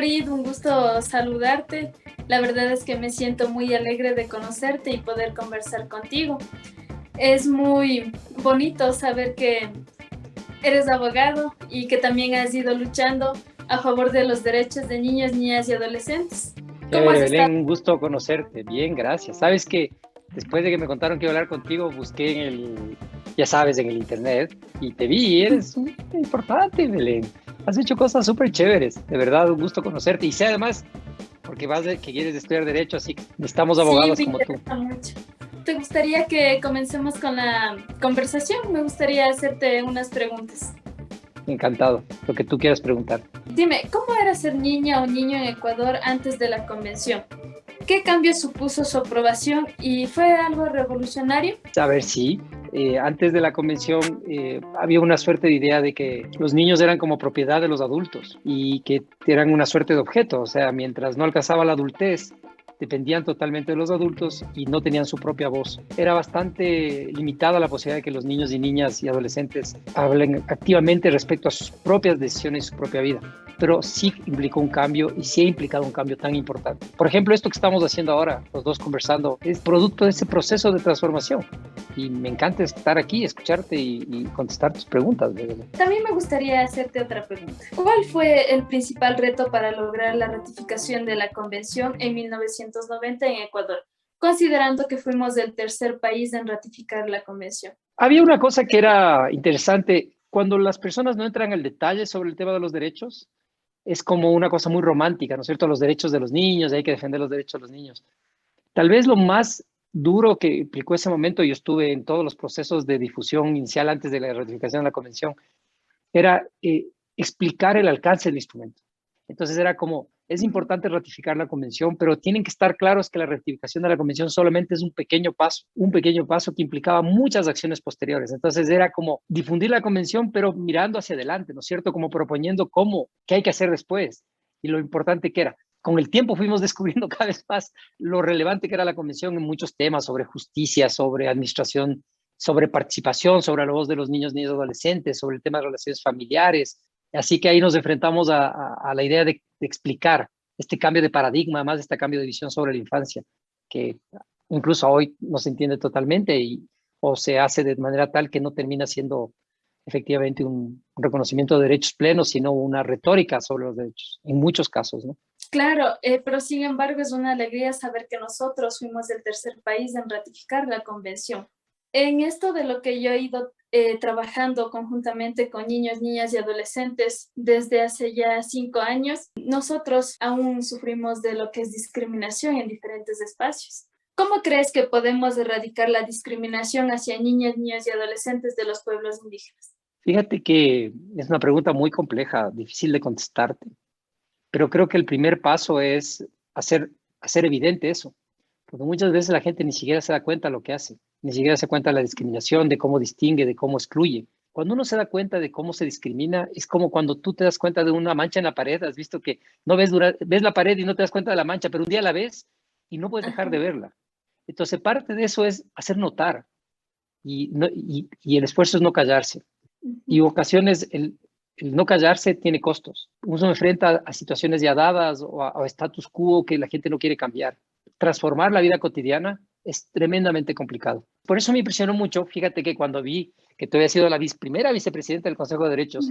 Farid, un gusto saludarte. La verdad es que me siento muy alegre de conocerte y poder conversar contigo. Es muy bonito saber que eres abogado y que también has ido luchando a favor de los derechos de niños, niñas y adolescentes. ¿Cómo has Chévere, estado? Belén, un gusto conocerte. Bien, gracias. Sabes que después de que me contaron que iba a hablar contigo, busqué ya sabes, en el internet y te vi y eres muy importante, Belén. Has hecho cosas súper chéveres. De verdad, un gusto conocerte. Y sé además, porque que quieres estudiar Derecho, así que necesitamos Sí, abogados me como tú. interesa mucho. ¿Te gustaría que comencemos con la conversación? Me gustaría hacerte unas preguntas. Encantado. Lo que tú quieras preguntar. Dime, ¿cómo era ser niña o niño en Ecuador antes de la convención? ¿Qué cambio supuso su aprobación y fue algo revolucionario? A ver, sí. Antes de la convención había una suerte de idea de que los niños eran como propiedad de los adultos y que eran una suerte de objeto, o sea, mientras no alcanzaba la adultez, dependían totalmente de los adultos y no tenían su propia voz. Era bastante limitada la posibilidad de que los niños y niñas y adolescentes hablen activamente respecto a sus propias decisiones y su propia vida, pero sí implicó un cambio y sí ha implicado un cambio tan importante. Por ejemplo, esto que estamos haciendo ahora, los dos conversando, es producto de ese proceso de transformación y me encanta estar aquí, escucharte y contestar tus preguntas. También me gustaría hacerte otra pregunta. ¿Cuál fue el principal reto para lograr la ratificación de la convención en 1990 en Ecuador, considerando que fuimos el tercer país en ratificar la convención? Había una cosa que era interesante, cuando las personas no entran al detalle sobre el tema de los derechos, es como una cosa muy romántica, ¿no es cierto? Los derechos de los niños, hay que defender los derechos de los niños. Tal vez lo más duro que implicó ese momento, yo estuve en todos los procesos de difusión inicial antes de la ratificación de la convención, era explicar el alcance del instrumento. Entonces era como, es importante ratificar la convención, pero tienen que estar claros que la ratificación de la convención solamente es un pequeño paso que implicaba muchas acciones posteriores. Entonces era como difundir la convención, pero mirando hacia adelante, ¿no es cierto? Como proponiendo qué hay que hacer después y lo importante que era. Con el tiempo fuimos descubriendo cada vez más lo relevante que era la convención en muchos temas sobre justicia, sobre administración, sobre participación, sobre la voz de los niños, niñas y adolescentes, sobre el tema de relaciones familiares. Así que ahí nos enfrentamos a la idea de explicar este cambio de paradigma, más este cambio de visión sobre la infancia, que incluso hoy no se entiende totalmente o se hace de manera tal que no termina siendo efectivamente un reconocimiento de derechos plenos, sino una retórica sobre los derechos, en muchos casos, ¿no? Claro, pero sin embargo es una alegría saber que nosotros fuimos el tercer país en ratificar la convención. En esto de lo que yo he ido trabajando conjuntamente con niños, niñas y adolescentes desde hace ya 5 años, nosotros aún sufrimos de lo que es discriminación en diferentes espacios. ¿Cómo crees que podemos erradicar la discriminación hacia niñas, niños y adolescentes de los pueblos indígenas? Fíjate que es una pregunta muy compleja, difícil de contestarte, pero creo que el primer paso es hacer evidente eso, porque muchas veces la gente ni siquiera se da cuenta de lo que hace, ni siquiera se da cuenta de la discriminación, de cómo distingue, de cómo excluye. Cuando uno se da cuenta de cómo se discrimina, es como cuando tú te das cuenta de una mancha en la pared, has visto que no ves la pared y no te das cuenta de la mancha, pero un día la ves y no puedes dejar Ajá. de verla. Entonces, parte de eso es hacer notar y el esfuerzo es no callarse. Y Ujú. ocasiones el no callarse tiene costos. Uno se enfrenta a situaciones ya dadas o a status quo que la gente no quiere cambiar. Transformar la vida cotidiana es tremendamente complicado. Por eso me impresionó mucho, fíjate que cuando vi que tú habías sido la primera vicepresidenta del Consejo de Derechos,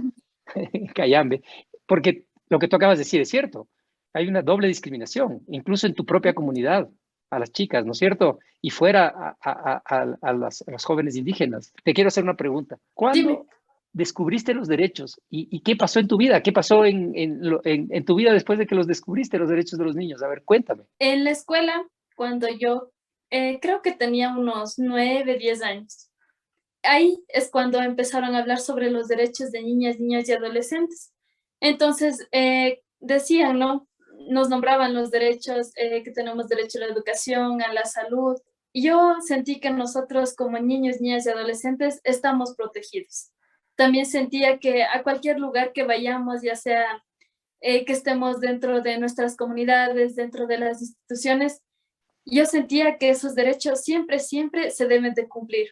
en Cayambe, porque lo que tú acabas de decir es cierto, hay una doble discriminación, incluso en tu propia comunidad, a las chicas, ¿no es cierto? Y fuera a las jóvenes indígenas. Te quiero hacer una pregunta. Dime. ¿Cuándo descubriste los derechos y qué pasó en tu vida? ¿Qué pasó en tu vida después de que los descubriste, los derechos de los niños? A ver, cuéntame. En la escuela, cuando yo creo que tenía unos 9, 10 años, ahí es cuando empezaron a hablar sobre los derechos de niñas, niños y adolescentes. Entonces, decían, ¿no? Nos nombraban los derechos, que tenemos derecho a la educación, a la salud. Y yo sentí que nosotros como niños, niñas y adolescentes estamos protegidos. También sentía que a cualquier lugar que vayamos, ya sea que estemos dentro de nuestras comunidades, dentro de las instituciones, yo sentía que esos derechos siempre, siempre se deben de cumplir.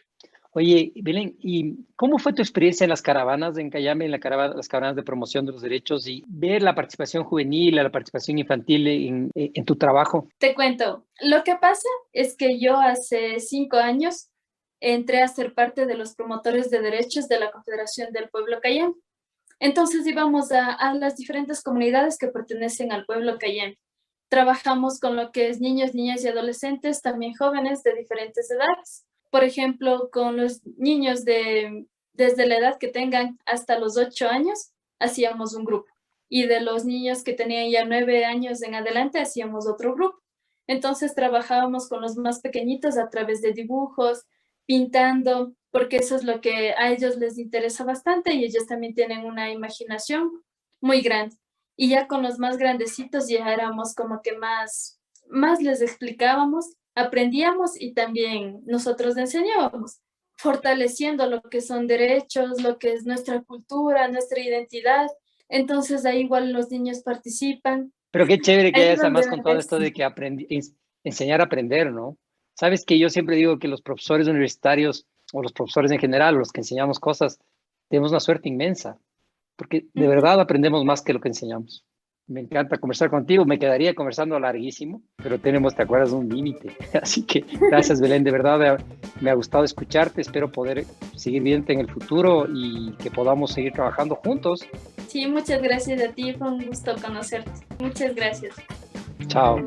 Oye, Belén, ¿y cómo fue tu experiencia en las caravanas en Cayambe, en las caravanas de promoción de los derechos y ver la participación juvenil, la participación infantil en tu trabajo? Te cuento, lo que pasa es que yo hace 5 años entré a ser parte de los promotores de derechos de la Confederación del Pueblo Cayam. Entonces íbamos a las diferentes comunidades que pertenecen al pueblo Cayam. Trabajamos con lo que es niños, niñas y adolescentes, también jóvenes de diferentes edades. Por ejemplo, con los niños desde la edad que tengan hasta los 8 años, hacíamos un grupo. Y de los niños que tenían ya 9 años en adelante, hacíamos otro grupo. Entonces trabajábamos con los más pequeñitos a través de dibujos, pintando, porque eso es lo que a ellos les interesa bastante y ellos también tienen una imaginación muy grande. Y ya con los más grandecitos ya éramos como que más les explicábamos, aprendíamos y también nosotros enseñábamos, fortaleciendo lo que son derechos, lo que es nuestra cultura, nuestra identidad. Entonces ahí igual los niños participan. Pero qué chévere que Ahí es hayas donde además con todo esto de que enseñar a aprender, ¿no? Sabes que yo siempre digo que los profesores universitarios o los profesores en general, los que enseñamos cosas, tenemos una suerte inmensa, porque de verdad aprendemos más que lo que enseñamos. Me encanta conversar contigo, me quedaría conversando larguísimo, pero tenemos, ¿te acuerdas? Un límite. Así que gracias, Belén, de verdad me ha gustado escucharte, espero poder seguir viéndote en el futuro y que podamos seguir trabajando juntos. Sí, muchas gracias a ti, fue un gusto conocerte. Muchas gracias. Chao.